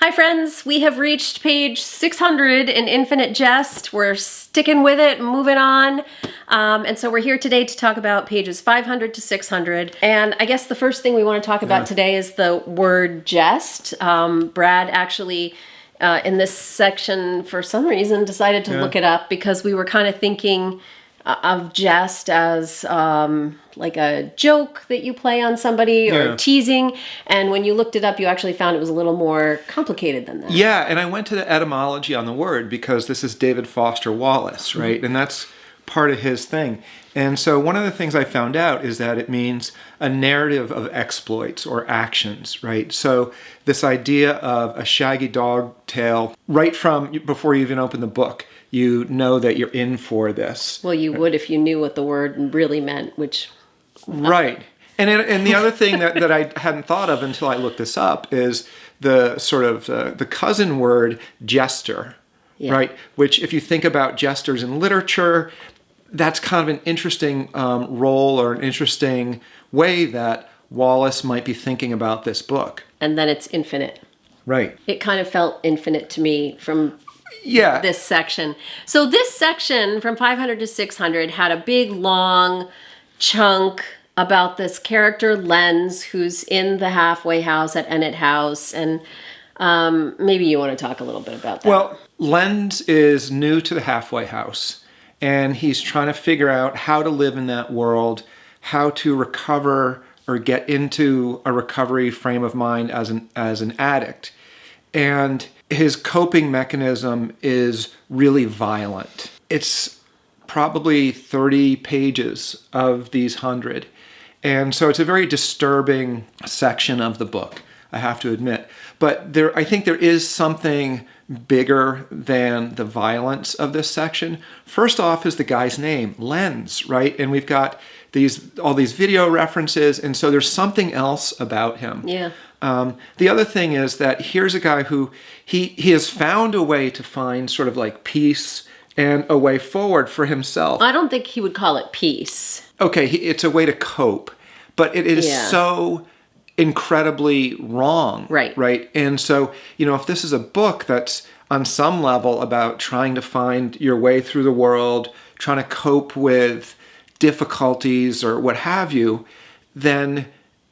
Hi friends, we have reached page 600 in Infinite Jest. We're sticking with it, moving on. And so we're here today to talk about pages 500 to 600. And I guess the first thing we want to talk about today is the word jest. Brad actually, in this section, for some reason, decided to look it up because we were kind of thinking of jest as like a joke that you play on somebody or teasing. And when you looked it up, you actually found it was a little more complicated than that. Yeah, and I went to the etymology on the word because this is David Foster Wallace, right? And that's part of his thing. And so one of the things I found out is that it means a narrative of exploits or actions, right? So this idea of a shaggy dog tail, right from before you even open the book, you know that you're in for this. Well, you would if you knew what the word really meant, which... Right. And the other thing that I hadn't thought of until I looked this up is the sort of the cousin word jester, right? Which if you think about jesters in literature, that's kind of an interesting role or an interesting way that Wallace might be thinking about this book. And then it's infinite. Right. It kind of felt infinite to me from this section. So this section from 500 to 600 had a big, long chunk about this character Lens who's in the halfway house at Ennet House. And maybe you want to talk a little bit about that. Well, Lens is new to the halfway house. And he's trying to figure out how to live in that world, how to recover or get into a recovery frame of mind as an addict. And his coping mechanism is really violent. It's probably 30 pages of these 100. And so it's a very disturbing section of the book, I have to admit. But I think there is something bigger than the violence of this section. First off is the guy's name, Lens, right? And we've got all these video references, and so there's something else about him. Yeah. The other thing is that here's a guy who he has found a way to find sort of like peace and a way forward for himself. I don't think he would call it peace. Okay, it's a way to cope, but it is so incredibly wrong. Right. And so, if this is a book that's on some level about trying to find your way through the world, trying to cope with difficulties or what have you, then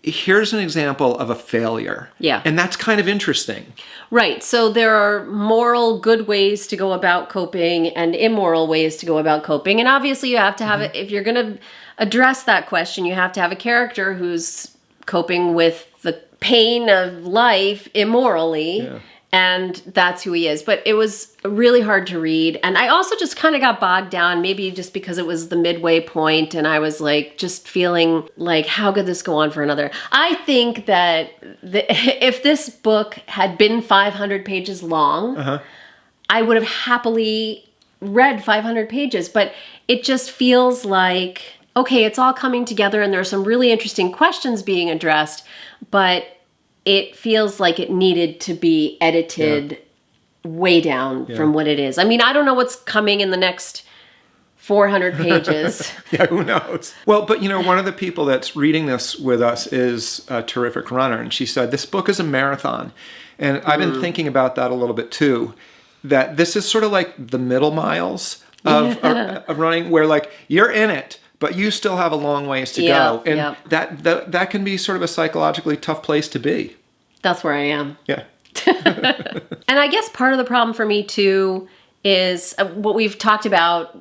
here's an example of a failure. Yeah. And that's kind of interesting. Right. So there are moral good ways to go about coping and immoral ways to go about coping. And obviously you have to have it, if you're going to address that question, you have to have a character who's coping with the pain of life immorally. Yeah. And that's who he is. But it was really hard to read. And I also just kind of got bogged down, maybe just because it was the midway point and I was like, just feeling like, how could this go on for another? I think that if this book had been 500 pages long, I would have happily read 500 pages. But it just feels like, okay, it's all coming together and there are some really interesting questions being addressed, but it feels like it needed to be edited way down from what it is. I mean, I don't know what's coming in the next 400 pages. Who knows? Well, but one of the people that's reading this with us is a terrific runner, and she said, this book is a marathon. And I've been thinking about that a little bit too, that this is sort of like the middle miles of running, where like you're in it, but you still have a long ways to go. And that can be sort of a psychologically tough place to be. That's where I am. Yeah. And I guess part of the problem for me too is what we've talked about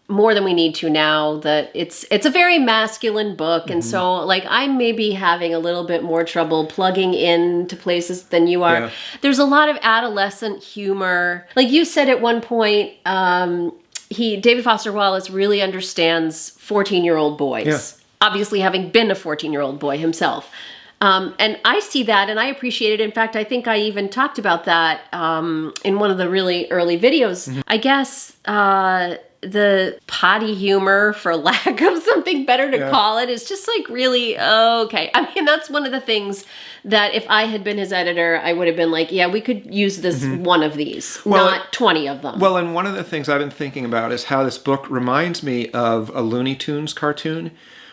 more than we need to now, that it's a very masculine book. And so like I may be having a little bit more trouble plugging into places than you are. Yeah. There's a lot of adolescent humor. Like you said at one point, David Foster Wallace really understands 14-year-old boys, obviously having been a 14-year-old boy himself. And I see that and I appreciate it. In fact, I think I even talked about that in one of the really early videos. I guess the potty humor, for lack of something better to call it, is just like really okay. I mean, that's one of the things that if I had been his editor, I would have been like, yeah, we could use this one of these, not 20 of them. Well, and one of the things I've been thinking about is how this book reminds me of a Looney Tunes cartoon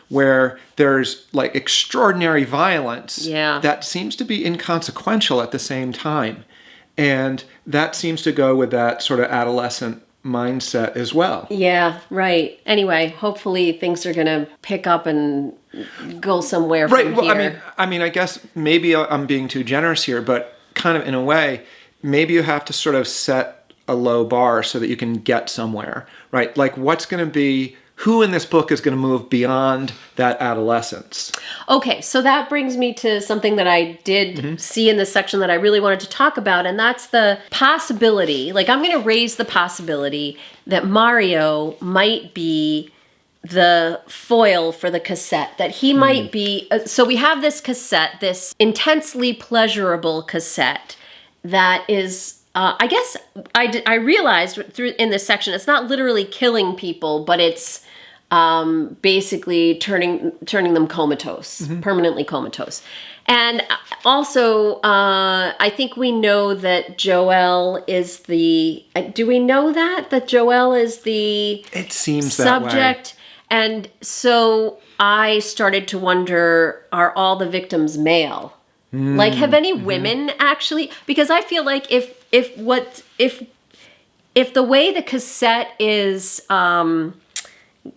where there's like extraordinary violence that seems to be inconsequential at the same time. And that seems to go with that sort of adolescent mindset as well. Yeah, right. Anyway, hopefully things are going to pick up and go somewhere from Well, here. I mean, I guess maybe I'm being too generous here, but kind of in a way, maybe you have to sort of set a low bar so that you can get somewhere, right? Like who in this book is going to move beyond that adolescence? Okay, so that brings me to something that I did see in this section that I really wanted to talk about, and that's the possibility, like I'm going to raise the possibility that Mario might be the foil for the cassette, that he might be, so we have this cassette, this intensely pleasurable cassette that is, I guess I realized in this section, it's not literally killing people, but it's basically turning them comatose, permanently comatose. And also, I think we know that Joel is the, do we know that Joel is the It seems subject? that way. And so I started to wonder, are all the victims male? Like, have any women actually, because I feel like if the way the cassette is,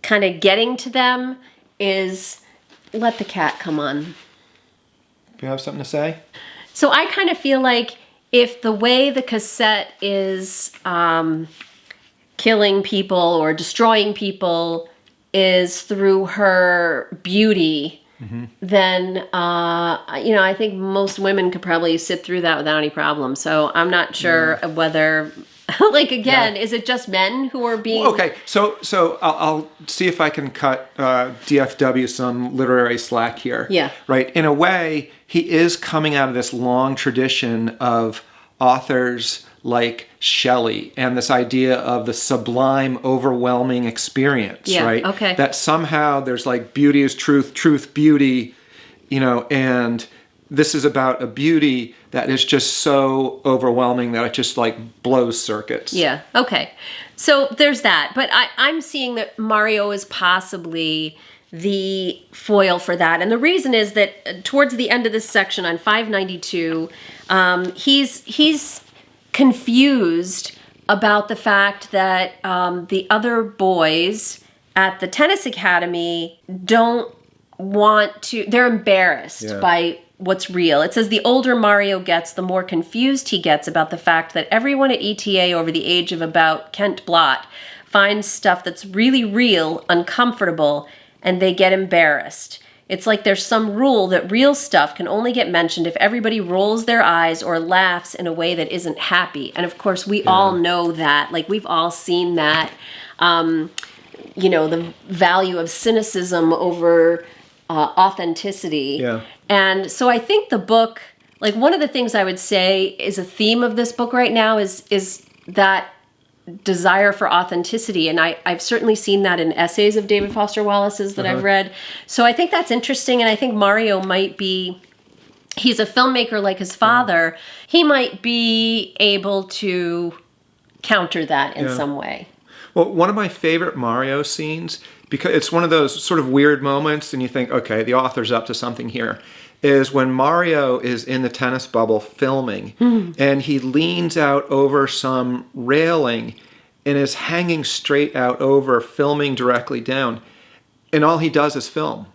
kind of getting to them is, let the cat come on. Do you have something to say? So I kind of feel like if the way the cassette is killing people or destroying people is through her beauty, then, I think most women could probably sit through that without any problem. So I'm not sure whether... like, again, is it just men who are being... Okay, so I'll see if I can cut DFW some literary slack here. Yeah. Right? In a way, he is coming out of this long tradition of authors like Shelley and this idea of the sublime, overwhelming experience, right? Okay. That somehow there's like beauty is truth, truth, beauty, and this is about a beauty that is just so overwhelming that it just like blows circuits. Yeah, okay. So there's that. But I'm seeing that Mario is possibly the foil for that. And the reason is that towards the end of this section on 592, he's confused about the fact that the other boys at the tennis academy don't want to, they're embarrassed by what's real. It says the older Mario gets, the more confused he gets about the fact that everyone at ETA over the age of about Kent Blott finds stuff that's really real uncomfortable, and they get embarrassed. It's like there's some rule that real stuff can only get mentioned if everybody rolls their eyes or laughs in a way that isn't happy. And of course, we all know that. Like, we've all seen that. The value of cynicism over authenticity. Yeah. And so I think the book, like, one of the things I would say is a theme of this book right now is that desire for authenticity. And I've certainly seen that in essays of David Foster Wallace's that I've read. So I think that's interesting. And I think Mario might be, he's a filmmaker like his father. He might be able to counter that in some way. Well, one of my favorite Mario scenes, because it's one of those sort of weird moments and you think, okay, the author's up to something here, is when Mario is in the tennis bubble filming and he leans out over some railing and is hanging straight out over, filming directly down. And all he does is film.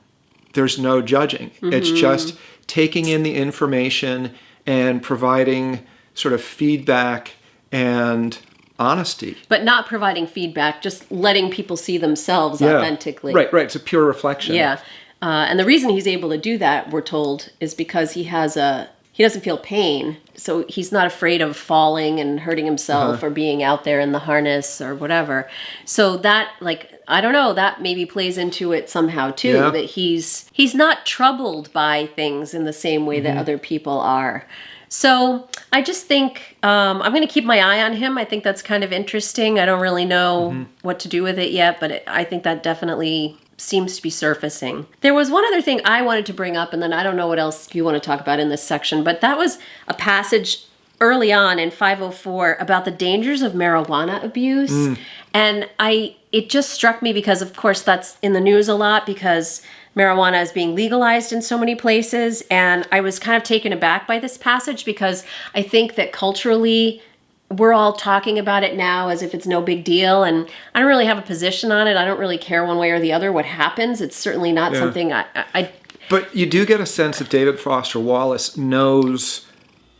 There's no judging. It's just taking in the information and providing sort of feedback and honesty. But not providing feedback, just letting people see themselves authentically. Right. It's a pure reflection. Yeah. And the reason he's able to do that, we're told, is because he doesn't feel pain. So he's not afraid of falling and hurting himself or being out there in the harness or whatever. So that, like, I don't know, that maybe plays into it somehow too, that he's not troubled by things in the same way that other people are. So I just think I'm going to keep my eye on him. I think that's kind of interesting. I don't really know what to do with it yet, but I think that definitely seems to be surfacing. There was one other thing I wanted to bring up, and then I don't know what else you want to talk about in this section, but that was a passage early on in 504 about the dangers of marijuana abuse. And it just struck me because, of course, that's in the news a lot because marijuana is being legalized in so many places. And I was kind of taken aback by this passage because I think that culturally we're all talking about it now as if it's no big deal. And I don't really have a position on it. I don't really care one way or the other what happens. It's certainly not something I But you do get a sense that David Foster Wallace knows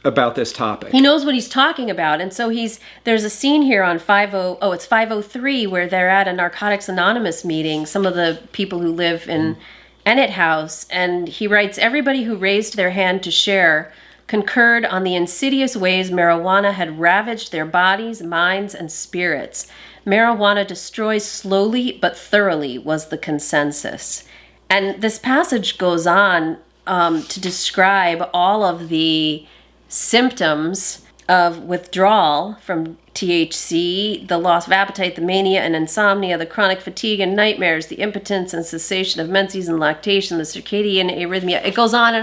about this topic. He knows what he's talking about. And so there's a scene here on 503 where they're at a Narcotics Anonymous meeting, some of the people who live in Ennett House, and he writes, everybody who raised their hand to share concurred on the insidious ways marijuana had ravaged their bodies, minds, and spirits. Marijuana destroys slowly but thoroughly was the consensus. And this passage goes on to describe all of the symptoms of withdrawal from THC, the loss of appetite, the mania and insomnia, the chronic fatigue and nightmares, the impotence and cessation of menses and lactation, the circadian arrhythmia. It goes on.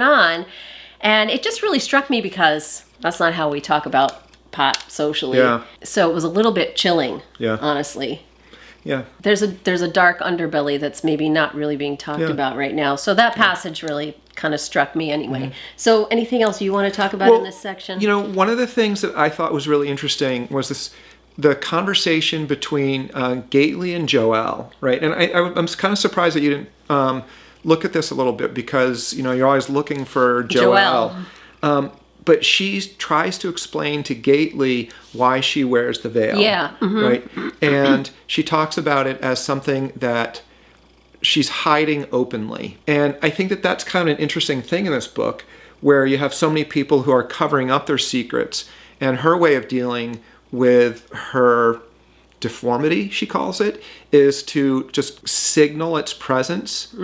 And it just really struck me because that's not how we talk about pot socially. Yeah. So it was a little bit chilling, honestly. Yeah. There's a dark underbelly that's maybe not really being talked about right now. So that passage really kind of struck me anyway. So anything else you want to talk about in this section? You know, one of the things that I thought was really interesting was the conversation between Gately and Joelle, right? And I'm kind of surprised that you didn't look at this a little bit because, you know, you're always looking for Joelle. But she tries to explain to Gately why she wears the veil. Yeah. Right? And she talks about it as something that she's hiding openly. And I think that that's kind of an interesting thing in this book, where you have so many people who are covering up their secrets. And her way of dealing with her deformity, she calls it, is to just signal its presence.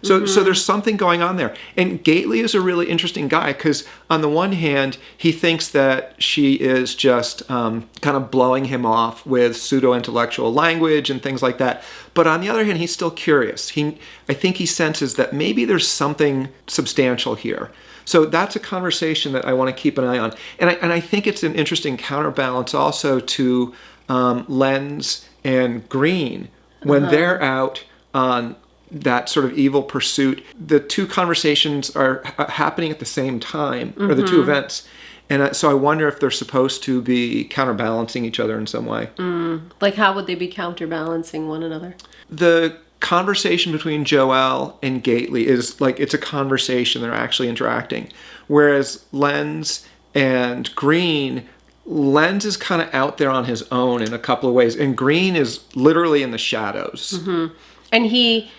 So there's something going on there. And Gately is a really interesting guy because on the one hand, he thinks that she is just kind of blowing him off with pseudo-intellectual language and things like that. But on the other hand, he's still curious. I think he senses that maybe there's something substantial here. So that's a conversation that I want to keep an eye on. And I think it's an interesting counterbalance also to Lenz and Green when they're out on that sort of evil pursuit. The two conversations are happening at the same time, or the two events. And so I wonder if they're supposed to be counterbalancing each other in some way. Like how would they be counterbalancing one another? The conversation between Joelle and Gately is like, it's a conversation. They're actually interacting. Whereas Lenz and Green, Lenz is kind of out there on his own in a couple of ways. And Green is literally in the shadows. And he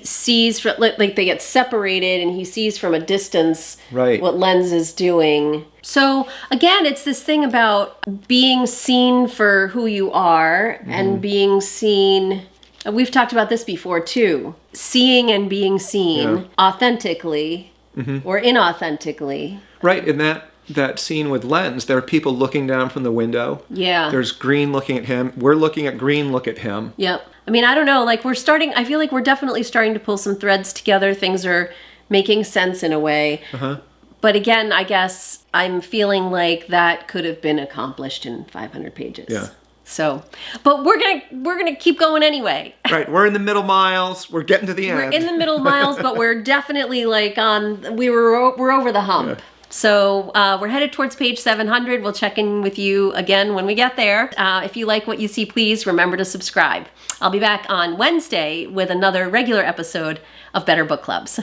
sees, like they get separated and he sees from a distance what Lenz is doing. So again, it's this thing about being seen for who you are and being seen. We've talked about this before too. Seeing and being seen authentically or inauthentically. Right, in that scene with Lenz, there are people looking down from the window. Yeah. There's Green looking at him. We're looking at Green look at him. Yep. I mean, I don't know, like I feel like we're definitely starting to pull some threads together. Things are making sense in a way. But again, I guess I'm feeling like that could have been accomplished in 500 pages. Yeah. So, but we're gonna keep going anyway. Right, we're in the middle miles. We're getting to the end. We're in the middle miles, but we're definitely like we're over the hump. Yeah. So we're headed towards page 700. We'll check in with you again when we get there. If you like what you see, please remember to subscribe. I'll be back on Wednesday with another regular episode of Better Book Clubs.